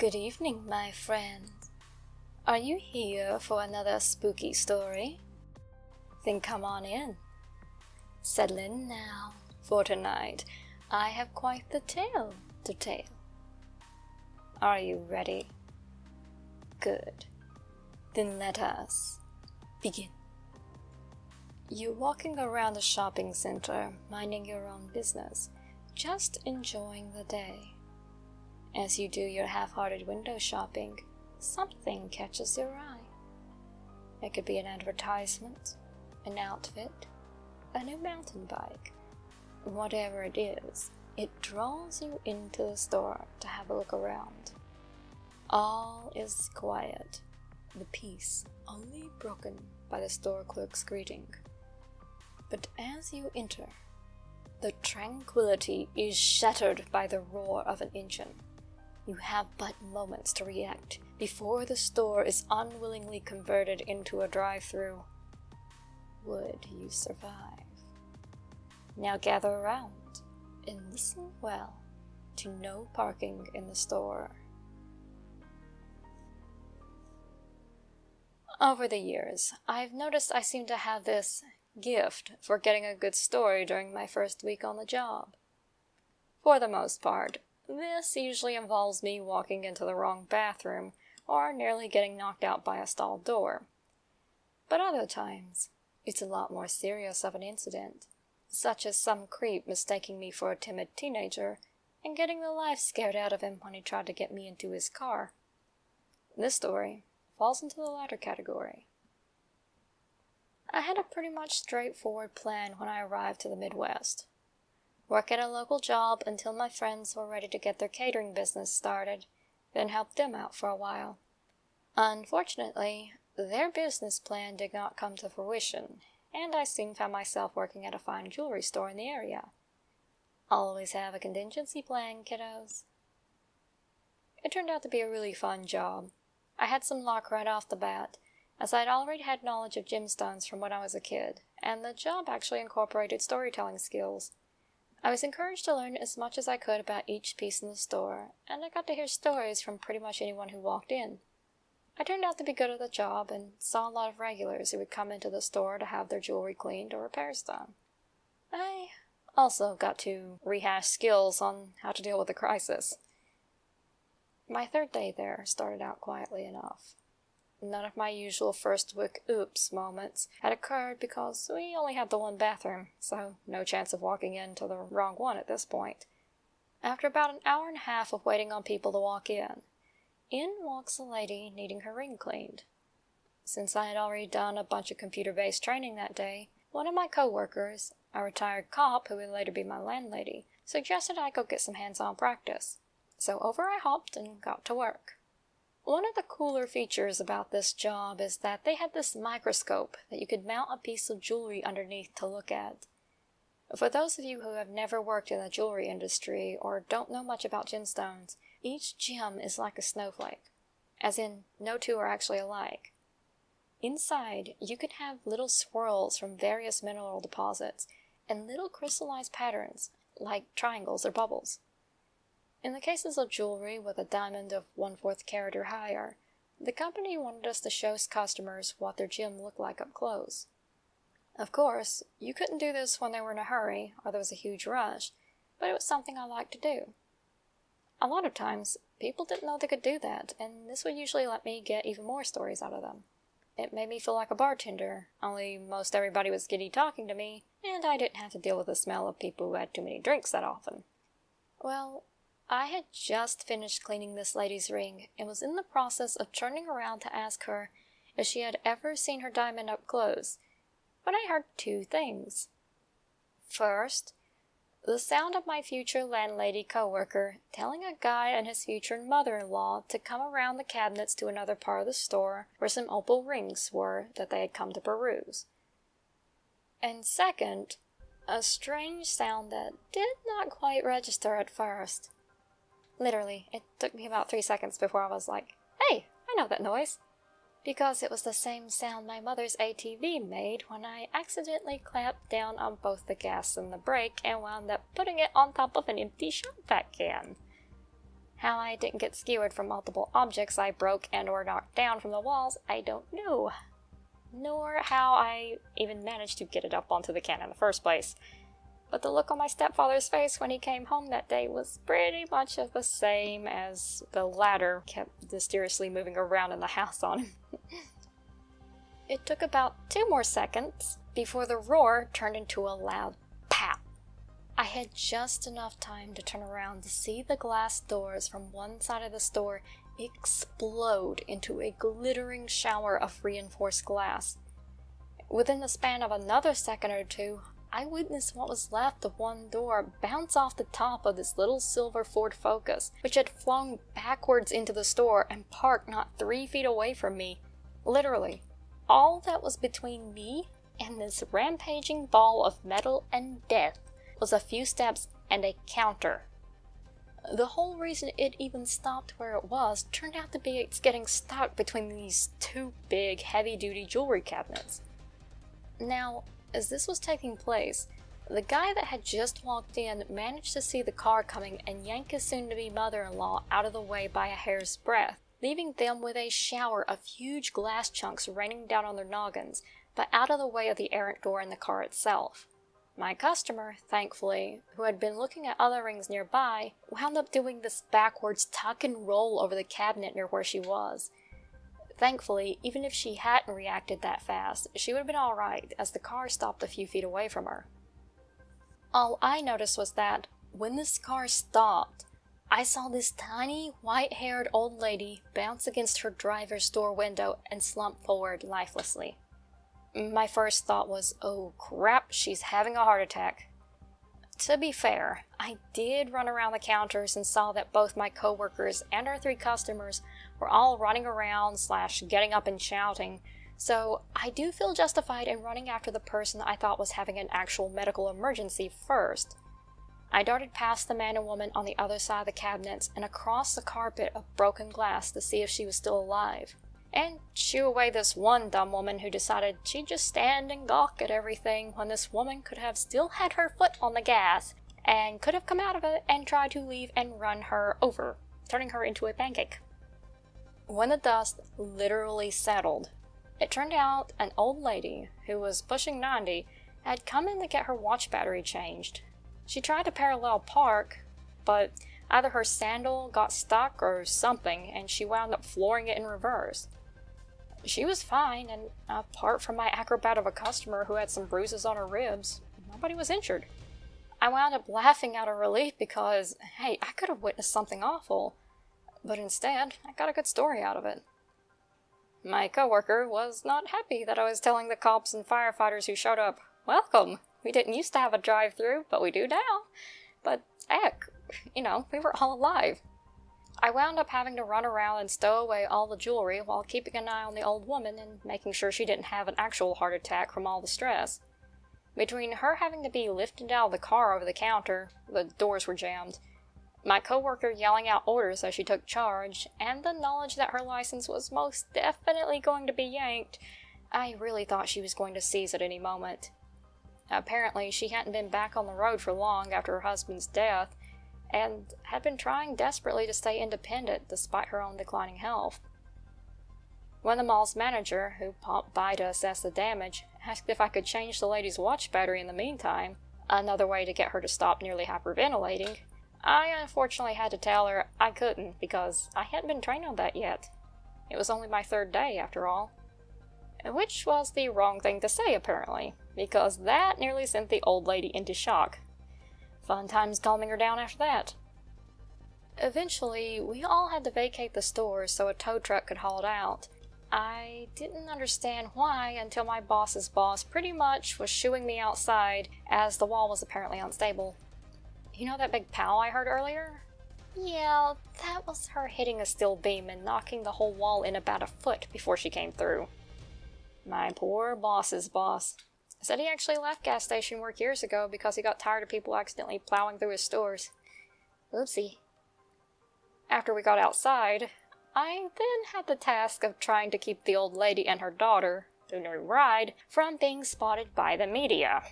Good evening, my friend. Are you here for another spooky story? Then come on in. Settle in now, for tonight I have quite the tale to tell. Are you ready? Good. Then let us begin. You're walking around a shopping center, minding your own business, just enjoying the day. As you do your half-hearted window shopping, something catches your eye. It could be an advertisement, an outfit, a new mountain bike. Whatever it is, it draws you into the store to have a look around. All is quiet, the peace only broken by the store clerk's greeting. But as you enter, the tranquility is shattered by the roar of an engine. You have but moments to react before the store is unwillingly converted into a drive-thru. Would you survive? Now gather around and listen well to no parking in the store. Over the years, I've noticed I seem to have this gift for getting a good story during my first week on the job. For the most part, this usually involves me walking into the wrong bathroom or nearly getting knocked out by a stall door. But other times, it's a lot more serious of an incident, such as some creep mistaking me for a timid teenager and getting the life scared out of him when he tried to get me into his car. This story falls into the latter category. I had a pretty much straightforward plan when I arrived to the Midwest. Work at a local job until my friends were ready to get their catering business started, then help them out for a while. Unfortunately, their business plan did not come to fruition, and I soon found myself working at a fine jewelry store in the area. Always have a contingency plan, kiddos. It turned out to be a really fun job. I had some luck right off the bat, as I'd already had knowledge of gemstones from when I was a kid, and the job actually incorporated storytelling skills. I was encouraged to learn as much as I could about each piece in the store, and I got to hear stories from pretty much anyone who walked in. I turned out to be good at the job and saw a lot of regulars who would come into the store to have their jewelry cleaned or repairs done. I also got to rehash skills on how to deal with a crisis. My third day there started out quietly enough. None of my usual first week oops moments had occurred because we only had the one bathroom, so no chance of walking into the wrong one at this point. After about an hour and a half of waiting on people to walk in walks a lady needing her ring cleaned. Since I had already done a bunch of computer-based training that day, one of my co-workers, a retired cop who would later be my landlady, suggested I go get some hands-on practice. So over I hopped and got to work. One of the cooler features about this job is that they had this microscope that you could mount a piece of jewelry underneath to look at. For those of you who have never worked in the jewelry industry or don't know much about gemstones, each gem is like a snowflake, as in no two are actually alike. Inside, you could have little swirls from various mineral deposits and little crystallized patterns, like triangles or bubbles. In the cases of jewelry with a diamond of 1/4 carat or higher, the company wanted us to show customers what their gem looked like up close. Of course, you couldn't do this when they were in a hurry or there was a huge rush, but it was something I liked to do. A lot of times, people didn't know they could do that, and this would usually let me get even more stories out of them. It made me feel like a bartender, only most everybody was giddy talking to me, and I didn't have to deal with the smell of people who had too many drinks that often. Well, I had just finished cleaning this lady's ring and was in the process of turning around to ask her if she had ever seen her diamond up close, when I heard two things. First, the sound of my future landlady co-worker telling a guy and his future mother-in-law to come around the cabinets to another part of the store where some opal rings were that they had come to peruse. And second, a strange sound that did not quite register at first. Literally, it took me about 3 seconds before I was like, hey, I know that noise. Because it was the same sound my mother's ATV made when I accidentally clamped down on both the gas and the brake and wound up putting it on top of an empty shop vac can. How I didn't get skewered from multiple objects I broke and or knocked down from the walls, I don't know. Nor how I even managed to get it up onto the can in the first place. But the look on my stepfather's face when he came home that day was pretty much of the same as the ladder kept mysteriously moving around in the house on him. It took about 2 more seconds before the roar turned into a loud pow. I had just enough time to turn around to see the glass doors from one side of the store explode into a glittering shower of reinforced glass. Within the span of another second or two, I witnessed what was left of one door bounce off the top of this little silver Ford Focus, which had flown backwards into the store and parked not 3 feet away from me. Literally, all that was between me and this rampaging ball of metal and death was a few steps and a counter. The whole reason it even stopped where it was turned out to be it's getting stuck between these 2 big, heavy-duty jewelry cabinets. Now, as this was taking place, the guy that had just walked in managed to see the car coming and yank his soon-to-be mother-in-law out of the way by a hair's breadth, leaving them with a shower of huge glass chunks raining down on their noggins, but out of the way of the errant door in the car itself. My customer, thankfully, who had been looking at other rings nearby, wound up doing this backwards tuck and roll over the cabinet near where she was. Thankfully, even if she hadn't reacted that fast, she would have been alright, as the car stopped a few feet away from her. All I noticed was that, when this car stopped, I saw this tiny, white-haired old lady bounce against her driver's door window and slump forward lifelessly. My first thought was, oh crap, she's having a heart attack. To be fair, I did run around the counters and saw that both my coworkers and our 3 customers were all running around / getting up and shouting, so I do feel justified in running after the person I thought was having an actual medical emergency first. I darted past the man and woman on the other side of the cabinets and across the carpet of broken glass to see if she was still alive, and shoo away this one dumb woman who decided she'd just stand and gawk at everything when this woman could have still had her foot on the gas and could have come out of it and tried to leave and run her over, turning her into a pancake. When the dust literally settled, it turned out an old lady who was pushing 90 had come in to get her watch battery changed. She tried to parallel park, but either her sandal got stuck or something, and she wound up flooring it in reverse. She was fine, and apart from my acrobat of a customer who had some bruises on her ribs, nobody was injured. I wound up laughing out of relief because, hey, I could have witnessed something awful, but instead, I got a good story out of it. My coworker was not happy that I was telling the cops and firefighters who showed up, "Welcome, we didn't used to have a drive-thru, but we do now." But heck, we were all alive. I wound up having to run around and stow away all the jewelry while keeping an eye on the old woman and making sure she didn't have an actual heart attack from all the stress. Between her having to be lifted out of the car over the counter, the doors were jammed, my coworker yelling out orders as she took charge, and the knowledge that her license was most definitely going to be yanked, I really thought she was going to seize at any moment. Apparently, she hadn't been back on the road for long after her husband's death, and had been trying desperately to stay independent despite her own declining health. When the mall's manager, who popped by to assess the damage, asked if I could change the lady's watch battery in the meantime, another way to get her to stop nearly hyperventilating, I unfortunately had to tell her I couldn't because I hadn't been trained on that yet. It was only my 3rd day, after all. Which was the wrong thing to say, apparently, because that nearly sent the old lady into shock. Fun times calming her down after that. Eventually, we all had to vacate the store so a tow truck could haul it out. I didn't understand why until my boss's boss pretty much was shooing me outside as the wall was apparently unstable. You know that big pow I heard earlier? Yeah, that was her hitting a steel beam and knocking the whole wall in about a foot before she came through. My poor boss's boss said he actually left gas station work years ago because he got tired of people accidentally plowing through his stores. Oopsie. After we got outside, I then had the task of trying to keep the old lady and her daughter, the new bride, from being spotted by the media.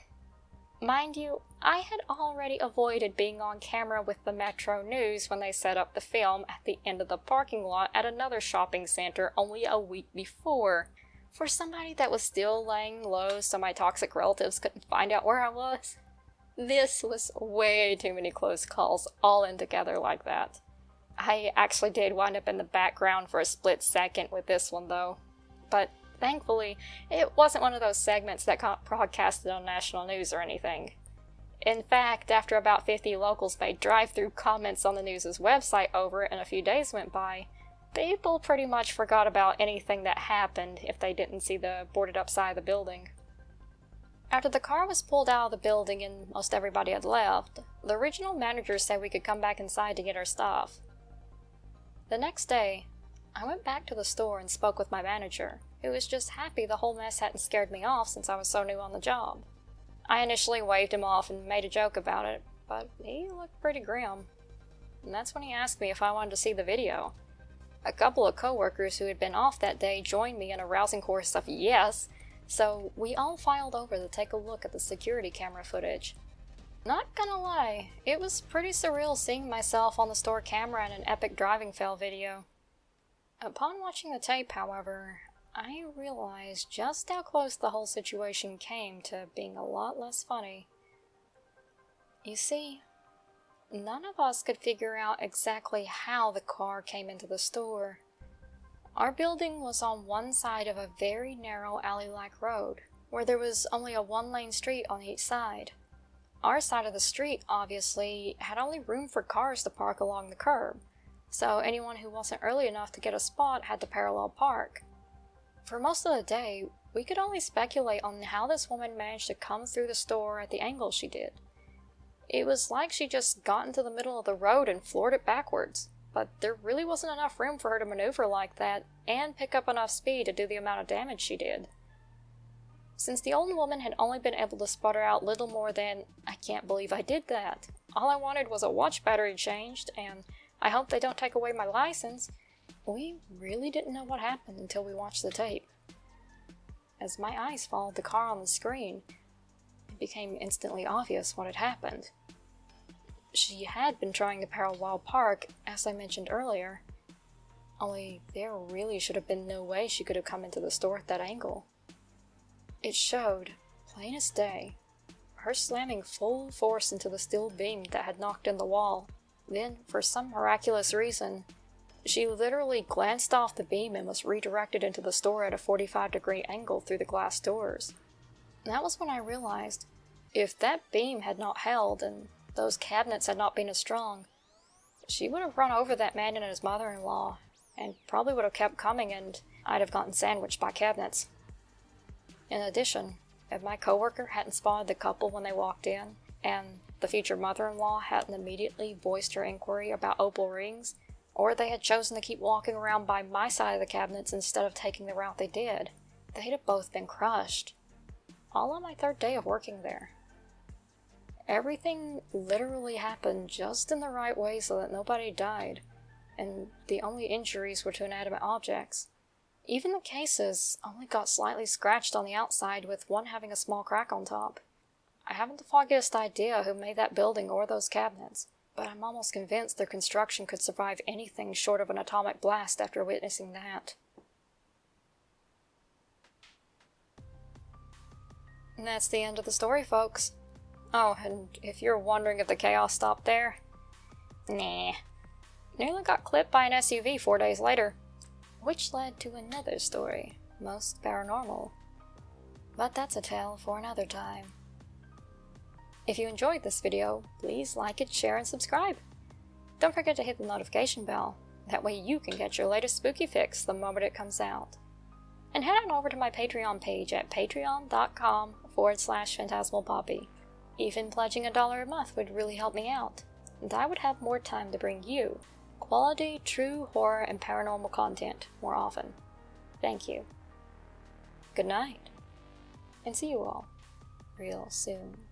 Mind you, I had already avoided being on camera with the Metro News when they set up the film at the end of the parking lot at another shopping center only a week before. For somebody that was still laying low so my toxic relatives couldn't find out where I was, this was way too many close calls all in together like that. I actually did wind up in the background for a split second with this one though, but thankfully it wasn't one of those segments that got broadcasted on national news or anything. In fact, after about 50 locals made drive-through comments on the news's website over it and a few days went by, people pretty much forgot about anything that happened if they didn't see the boarded up side of the building. After the car was pulled out of the building and most everybody had left, the regional manager said we could come back inside to get our stuff. The next day, I went back to the store and spoke with my manager, who was just happy the whole mess hadn't scared me off since I was so new on the job. I initially waved him off and made a joke about it, but he looked pretty grim. And that's when he asked me if I wanted to see the video. A couple of coworkers who had been off that day joined me in a rousing chorus of yes, so we all filed over to take a look at the security camera footage. Not gonna lie, it was pretty surreal seeing myself on the store camera in an epic driving fail video. Upon watching the tape, however, I realized just how close the whole situation came to being a lot less funny. You see, none of us could figure out exactly how the car came into the store. Our building was on one side of a very narrow alley-like road, where there was only a one-lane street on each side. Our side of the street, obviously, had only room for cars to park along the curb, so anyone who wasn't early enough to get a spot had to parallel park. For most of the day, we could only speculate on how this woman managed to come through the store at the angle she did. It was like she just got into the middle of the road and floored it backwards, but there really wasn't enough room for her to maneuver like that and pick up enough speed to do the amount of damage she did. Since the old woman had only been able to sputter out little more than, "I can't believe I did that. All I wanted was a watch battery changed, and I hope they don't take away my license," we really didn't know what happened until we watched the tape. As my eyes followed the car on the screen, it became instantly obvious what had happened. She had been trying to parallel park, as I mentioned earlier, only there really should have been no way she could have come into the store at that angle. It showed, plain as day, her slamming full force into the steel beam that had knocked in the wall. Then, for some miraculous reason, she literally glanced off the beam and was redirected into the store at a 45-degree angle through the glass doors. And that was when I realized, if that beam had not held and those cabinets had not been as strong, she would have run over that man and his mother-in-law, and probably would have kept coming and I'd have gotten sandwiched by cabinets. In addition, if my coworker hadn't spotted the couple when they walked in, and the future mother-in-law hadn't immediately voiced her inquiry about opal rings, or they had chosen to keep walking around by my side of the cabinets instead of taking the route they did, they'd have both been crushed. All on my third day of working there. Everything literally happened just in the right way so that nobody died, and the only injuries were to inanimate objects. Even the cases only got slightly scratched on the outside, with one having a small crack on top. I haven't the foggiest idea who made that building or those cabinets, but I'm almost convinced their construction could survive anything short of an atomic blast after witnessing that. And that's the end of the story, folks. Oh, and if you're wondering if the chaos stopped there, nah. Nearly got clipped by an SUV 4 days later, which led to another story, most paranormal. But that's a tale for another time. If you enjoyed this video, please like it, share, and subscribe. Don't forget to hit the notification bell, that way you can get your latest spooky fix the moment it comes out. And head on over to my Patreon page at patreon.com/phantasmalpoppy. Even pledging $1 a month would really help me out, and I would have more time to bring you quality, true horror and paranormal content more often. Thank you. Good night, and see you all real soon.